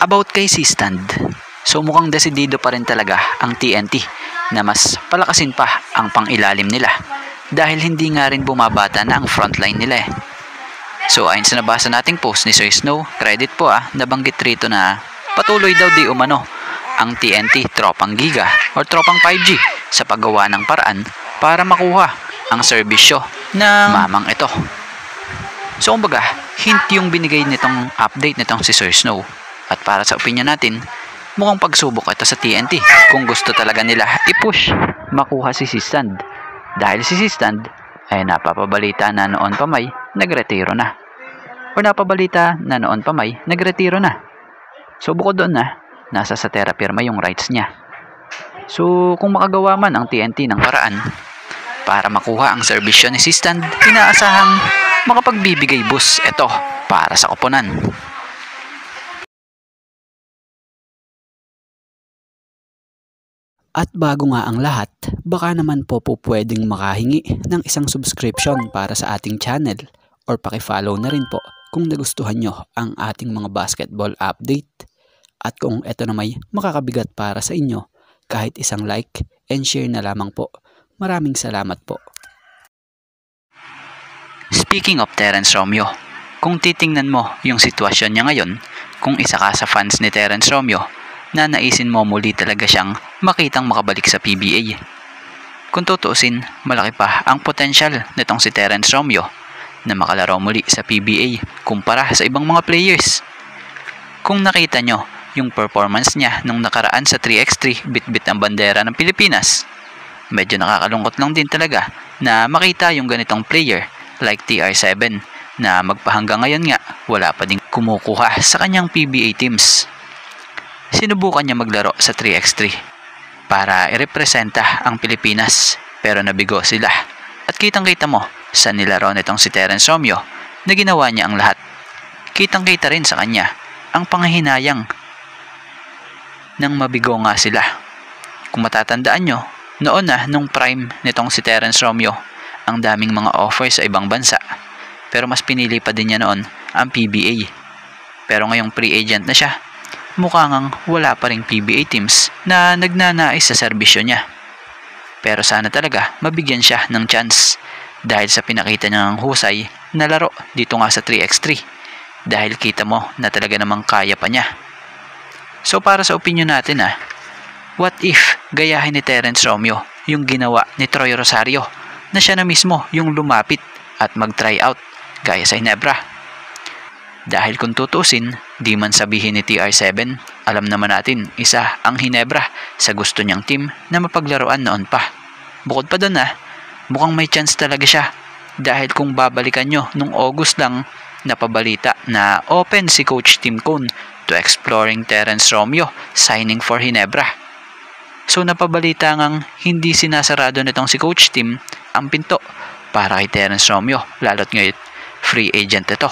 About kay C-Stand, so mukhang desidido pa rin talaga ang TNT na mas palakasin pa ang pangilalim nila dahil hindi nga rin bumabata na ang frontline nila eh. So ayon sa nabasa nating post ni Sir Snow, credit po nabanggit rito na patuloy daw di umano ang TNT tropang giga or tropang 5G sa paggawa ng paraan para makuha ang serbisyo ng mamang ito. So kumbaga, hint yung binigay nitong update nitong si Sir Snow. At para sa opinion natin, mukhang pagsubok ito sa TNT kung gusto talaga nila i-push makuha si C-Stand. Dahil si C-Stand ay napapabalita na noon pa may nagretiro na. O napabalita na noon pa may nagretiro na. So bukod doon nasa sa Terra Firma yung rights niya. So kung makagawa man ang TNT ng paraan para makuha ang serbisyo ni C-Stand, inaasahang makapagbibigay boost ito para sa koponan. At bago nga ang lahat, baka naman po pwedeng makahingi ng isang subscription para sa ating channel or paki-follow na rin po kung nagustuhan nyo ang ating mga basketball update. At kung ito na may makakabigat para sa inyo, kahit isang like and share na lamang po. Maraming salamat po. Speaking of Terence Romeo, kung titingnan mo yung sitwasyon niya ngayon, kung isa ka sa fans ni Terence Romeo, na naisin mo muli talaga siyang makitang makabalik sa PBA. Kung tutuusin, malaki pa ang potensyal nitong si Terence Romeo na makalaro muli sa PBA kumpara sa ibang mga players. Kung nakita nyo yung performance niya nung nakaraan sa 3x3 bit-bit ang bandera ng Pilipinas, medyo nakakalungkot lang din talaga na makita yung ganitong player like TR7 na magpahanggang ngayon nga wala pa ding kumukuha sa kanyang PBA teams. Sinubukan niya maglaro sa 3x3 para irepresenta ang Pilipinas pero nabigo sila. At kitang-kita mo sa nilaro nitong si Terence Romeo na ginawa niya ang lahat. Kitang-kita rin sa kanya ang panghihinayang nang mabigo nga sila. Kung matatandaan nyo, noon nung prime nitong si Terence Romeo, ang daming mga offers sa ibang bansa. Pero mas pinili pa din niya noon ang PBA. Pero ngayong free agent na siya, mukha ngang wala pa ring PBA teams na nagnanais sa serbisyo niya. Pero sana talaga mabigyan siya ng chance dahil sa pinakita niya ng husay na laro dito nga sa 3x3 dahil kita mo na talaga namang kaya pa niya. So para sa opinion natin what if gayahin ni Terence Romeo yung ginawa ni Troy Rosario na siya na mismo yung lumapit at mag-try out gaya sa Ginebra? Dahil kung tutusin, di man sabihin ni TR7, alam naman natin isa ang Ginebra sa gusto niyang team na mapaglaruan noon pa. Bukod pa doon mukhang may chance talaga siya dahil kung babalikan nyo nung August lang napabalita na open si Coach Tim Cone to exploring Terence Romeo signing for Ginebra. So napabalita ngang hindi sinasarado nitong si Coach Tim ang pinto para kay Terence Romeo lalo't ngayon free agent ito.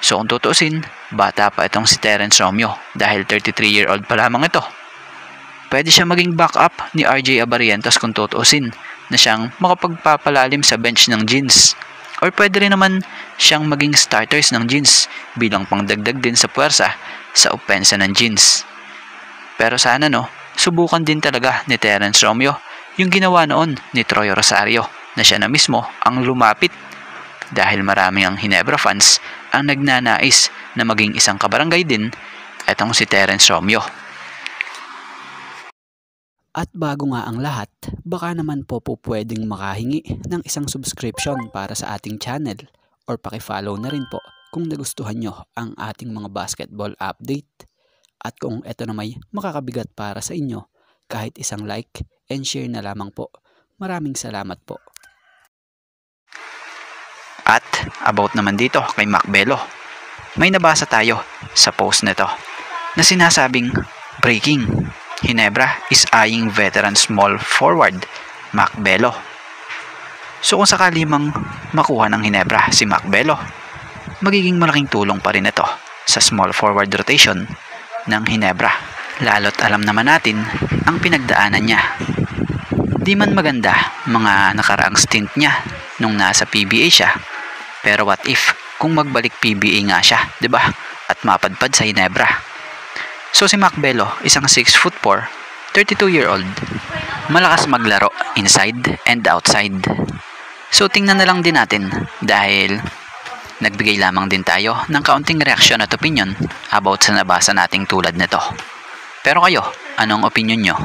So kung tutuusin, bata pa itong si Terence Romeo dahil 33-year-old pa lamang ito. Pwede siya maging backup ni RJ Abarientos kung tutuusin na siyang makapagpapalalim sa bench ng Jeans. Or pwede rin naman siyang maging starters ng Jeans bilang pangdagdag din sa puwersa sa opensa ng Jeans. Pero sana subukan din talaga ni Terence Romeo yung ginawa noon ni Troy Rosario na siya na mismo ang lumapit dahil maraming ang Ginebra fans ang nagnanais na maging isang kabarangay din itong si Terence Romeo. At bago nga ang lahat, baka naman po pwedeng makahingi ng isang subscription para sa ating channel or paki-follow na rin po kung nagustuhan nyo ang ating mga basketball update. At kung ito na may makakabigat para sa inyo, kahit isang like and share na lamang po. Maraming salamat po. At about naman dito kay Mac Belo, may nabasa tayo sa post nito na sinasabing breaking, Ginebra is eyeing veteran small forward Mac Belo. So kung sakali mang makuha ng Ginebra si Mac Belo, magiging malaking tulong pa rin ito sa small forward rotation ng Ginebra. Lalo't alam naman natin ang pinagdaanan niya. Di man maganda mga nakaraang stint niya nung nasa PBA siya, pero what if kung magbalik PBA nga siya, 'di ba? at mapadpad sa Hinebra. So si Mac Bello, isang 6'4", 32-year-old, malakas maglaro inside and outside. So tingnan na lang din natin dahil nagbigay lamang din tayo ng kaunting reaksyon at opinion about sa nabasa nating tulad nito. Pero kayo, anong opinion nyo?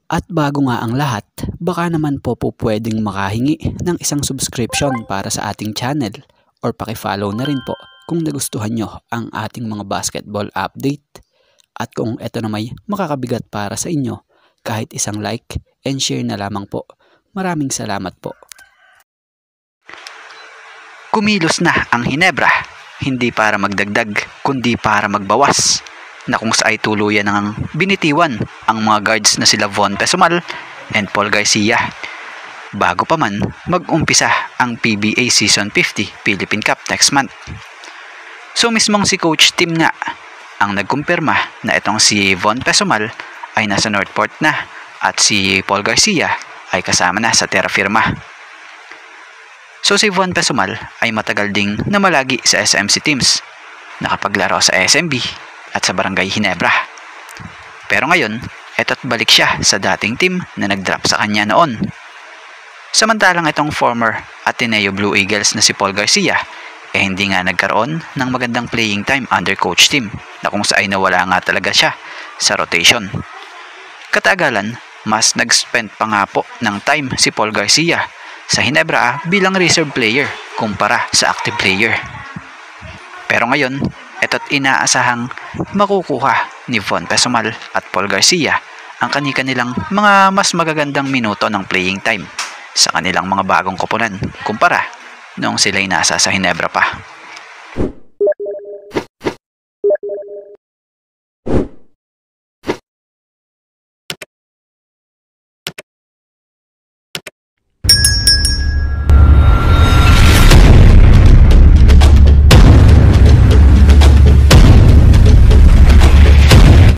At bago nga ang lahat, baka naman po pwedeng makahingi ng isang subscription para sa ating channel or paki-follow na rin po kung nagustuhan nyo ang ating mga basketball update. At kung ito na may makakabigat para sa inyo, kahit isang like and share na lamang po. Maraming salamat po. Kumilos na ang Hinebra, hindi para magdagdag, kundi para magbawas, na kung sa ay tuluyan ng binitiwan ang mga guards na sila Von Pesumal and Paul Garcia. Bago pa man mag-umpisa ang PBA Season 50 Philippine Cup next month. So mismong si Coach Tim nga ang nagkumpirma na itong si Von Pesumal ay nasa Northport na at si Paul Garcia ay kasama na sa Terra Firma. So si Von Pesumal ay matagal ding namalagi sa SMC teams, nakapaglaro sa SMB at sa Barangay Hinebra. Pero ngayon, eto't balik siya sa dating team na nag-drop sa kanya noon. Samantalang itong former Ateneo Blue Eagles na si Paul Garcia hindi nga nagkaroon ng magandang playing time under Coach Tim, na kung saan nawala nga talaga siya sa rotation. Katagalan, mas nag-spend pa nga po ng time si Paul Garcia sa Hinebra bilang reserve player kumpara sa active player. Pero ngayon, eto't inaasahang makukuha ni Von Pesumal at Paul Garcia ang kanilang mga mas magagandang minuto ng playing time sa kanilang mga bagong koponan kumpara noong sila'y nasa sa Hinebra pa.